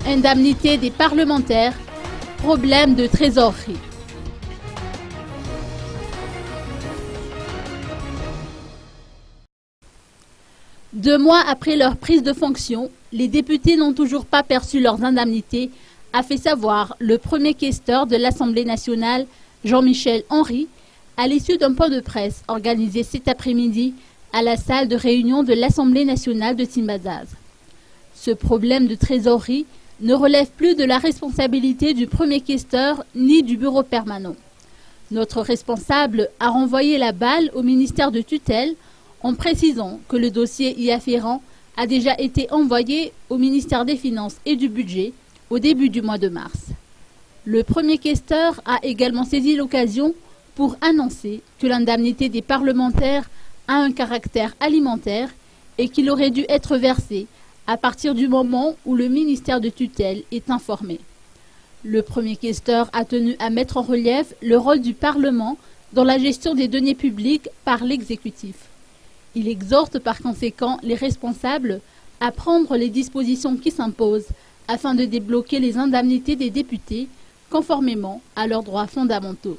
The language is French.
Indemnité des parlementaires, problème de trésorerie. Deux mois après leur prise de fonction, les députés n'ont toujours pas perçu leurs indemnités, a fait savoir le premier questeur de l'Assemblée nationale, Jean-Michel Henry, à l'issue d'un point de presse organisé cet après-midi à la salle de réunion de l'Assemblée nationale de Timbazaz. Ce problème de trésorerie ne relève plus de la responsabilité du premier questeur ni du bureau permanent. Notre responsable a renvoyé la balle au ministère de tutelle en précisant que le dossier y afférent a déjà été envoyé au ministère des Finances et du Budget au début du mois de mars. Le premier questeur a également saisi l'occasion pour annoncer que l'indemnité des parlementaires a un caractère alimentaire et qu'il aurait dû être versé à partir du moment où le ministère de tutelle est informé. Le premier questeur a tenu à mettre en relief le rôle du Parlement dans la gestion des deniers publics par l'exécutif. Il exhorte par conséquent les responsables à prendre les dispositions qui s'imposent afin de débloquer les indemnités des députés conformément à leurs droits fondamentaux.